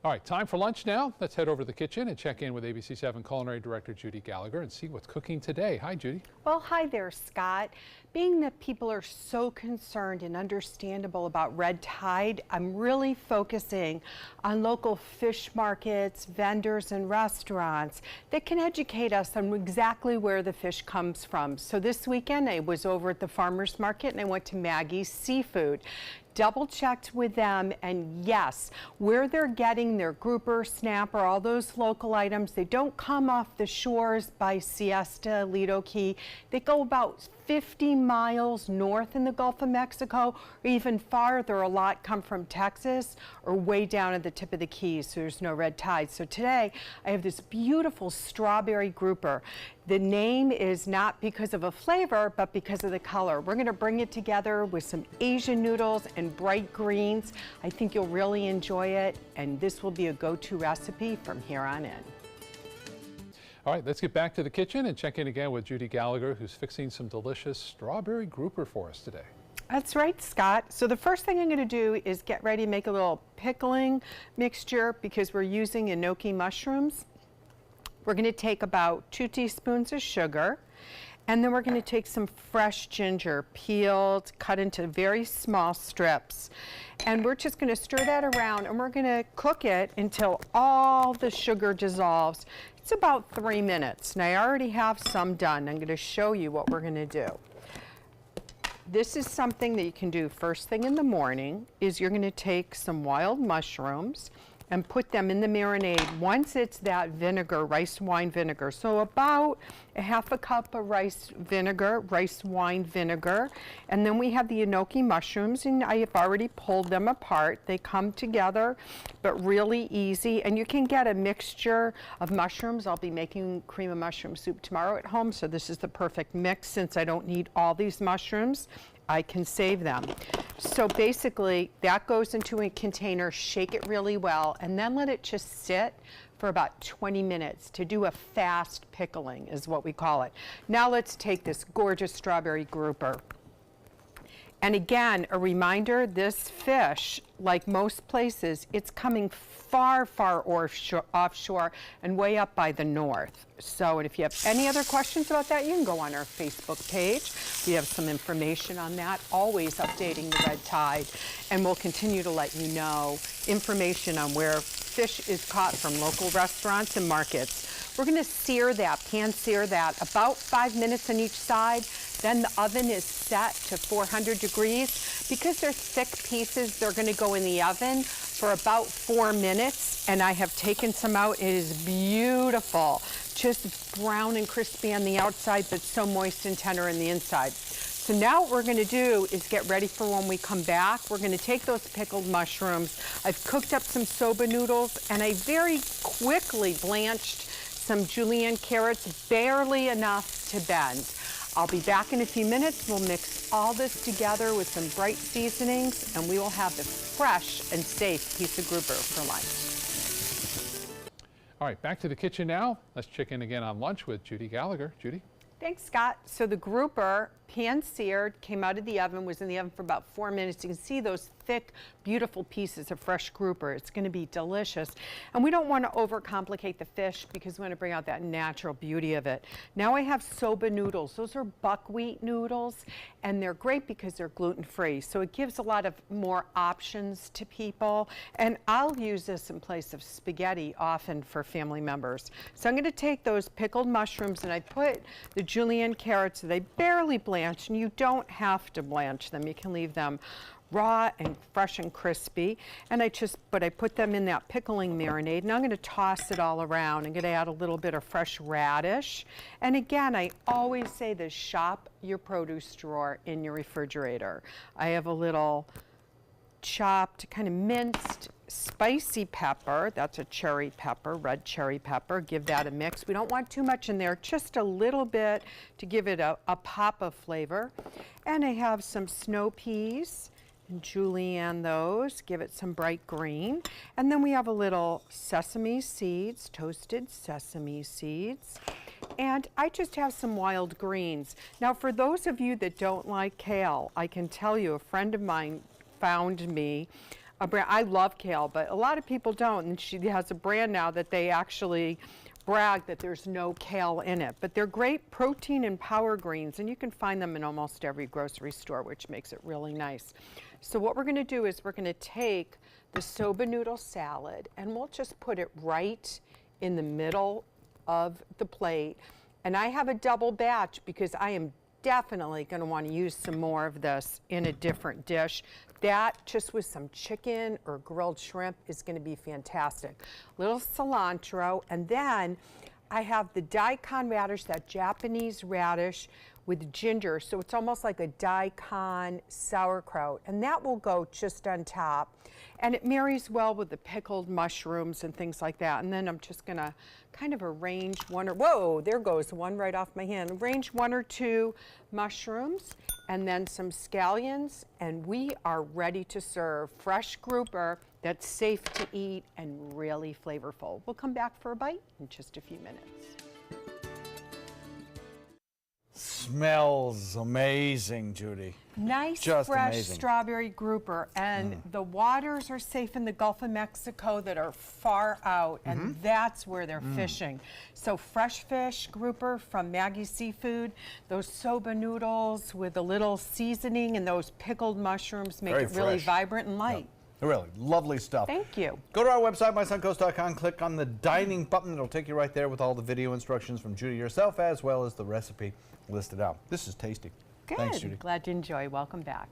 All right, time for lunch now. Let's head over to the kitchen and check in with ABC7 Culinary Director Judy Gallagher and see what's cooking today. Hi, Judy. Well, hi there, Scott. Being that people are so concerned and understandable about red tide, I'm really focusing on local fish markets, vendors, and restaurants that can educate us on exactly where the fish comes from. So this weekend, I was over at the farmer's market and I went to Maggie's Seafood. Double checked with them, and yes, where they're getting their grouper, snapper, all those local items, they don't come off the shores by Siesta, Lido Key. They go about 50 miles north in the Gulf of Mexico, or even farther. A lot come from Texas or way down at the tip of the Keys, so there's no red tide. So today I have this beautiful strawberry grouper. The name is not because of a flavor, but because of the color. We're gonna bring it together with some Asian noodles and bright greens. I think you'll really enjoy it, and this will be a go-to recipe from here on in. All right, let's get back to the kitchen and check in again with Judy Gallagher, who's fixing some delicious strawberry grouper for us today. That's right, Scott. So the first thing I'm going to do is get ready to make a little pickling mixture because we're using enoki mushrooms. We're going to take about 2 teaspoons of sugar, and then we're going to take some fresh ginger, peeled, cut into very small strips. And we're just going to stir that around, and we're going to cook it until all the sugar dissolves. It's about 3 minutes, and I already have some done. I'm going to show you what we're going to do. This is something that you can do first thing in the morning, is you're going to take some wild mushrooms and put them in the marinade once it's that vinegar, rice wine vinegar. So about a half a cup of rice wine vinegar. And then we have the enoki mushrooms, and I have already pulled them apart. They come together, but really easy. And you can get a mixture of mushrooms. I'll be making cream of mushroom soup tomorrow at home, so this is the perfect mix. Since I don't need all these mushrooms, I can save them. So basically, that goes into a container, shake it really well, and then let it just sit for about 20 minutes to do a fast pickling, is what we call it. Now let's take this gorgeous strawberry grouper. And again, a reminder, this fish, like most places, it's coming far, far offshore and way up by the north. So, and if you have any other questions about that, you can go on our Facebook page. We have some information on that, always updating the red tide. And we'll continue to let you know information on where fish is caught from local restaurants and markets. We're gonna sear that, pan sear that, about 5 minutes on each side. Then the oven is set to 400 degrees. Because they're thick pieces, they're gonna go in the oven for about 4 minutes. And I have taken some out. It is beautiful. Just brown and crispy on the outside, but so moist and tender on the inside. So now what we're gonna do is get ready for when we come back. We're gonna take those pickled mushrooms. I've cooked up some soba noodles, and I very quickly blanched some julienne carrots, barely enough to bend. I'll be back in a few minutes. We'll mix all this together with some bright seasonings, and we will have the fresh and safe piece of grouper for lunch. All right, back to the kitchen now. Let's check in again on lunch with Judy Gallagher. Judy? Thanks, Scott. So the grouper, pan seared, came out of the oven, was in the oven for about 4 minutes. You can see those thick, beautiful pieces of fresh grouper. It's going to be delicious. And we don't want to overcomplicate the fish because we want to bring out that natural beauty of it. Now I have soba noodles. Those are buckwheat noodles, and they're great because they're gluten-free. So it gives a lot of more options to people. And I'll use this in place of spaghetti often for family members. So I'm going to take those pickled mushrooms, and I put the julienne carrots that I barely blanched, and you don't have to blanch them. You can leave them raw and fresh and crispy. And I put them in that pickling marinade, and I'm going to toss it all around. I'm going to add a little bit of fresh radish. And again, I always say this, shop your produce drawer in your refrigerator. I have a little chopped, kind of minced spicy pepper. That's a cherry pepper, red cherry pepper. Give that a mix. We don't want too much in there, just a little bit to give it a pop of flavor. And I have some snow peas, and julienne those, give it some bright green. And then we have a little sesame seeds, toasted sesame seeds. And I just have some wild greens. Now for those of you that don't like kale, I can tell you a friend of mine found me a brand. I love kale, but a lot of people don't. And she has a brand now that they actually brag that there's no kale in it. But they're great protein and power greens, and you can find them in almost every grocery store, which makes it really nice. So what we're going to do is we're going to take the soba noodle salad, and we'll just put it right in the middle of the plate. And I have a double batch because I am definitely going to want to use some more of this in a different dish. That just with some chicken or grilled shrimp is going to be fantastic. Little cilantro, and then I have the daikon radish, that Japanese radish with ginger, so it's almost like a daikon sauerkraut, and that will go just on top. And it marries well with the pickled mushrooms and things like that. And then I'm just gonna kind of arrange whoa, there goes one right off my hand. Arrange 1 or 2 mushrooms and then some scallions, and we are ready to serve. Fresh grouper that's safe to eat and really flavorful. We'll come back for a bite in just a few minutes. Smells amazing, Judy. Nice, Just fresh amazing. strawberry grouper, and the waters are safe in the Gulf of Mexico that are far out, and that's where they're fishing. So fresh fish grouper from Maggie's Seafood, those soba noodles with a little seasoning, and those pickled mushrooms make Very it really fresh. vibrant and light. Really, lovely stuff. Thank you. Go to our website, mysuncoast.com, click on the dining button. It'll take you right there with all the video instructions from Judy herself, as well as the recipe listed out. This is tasty. Good. Thanks, Judy. Glad to enjoy. Welcome back.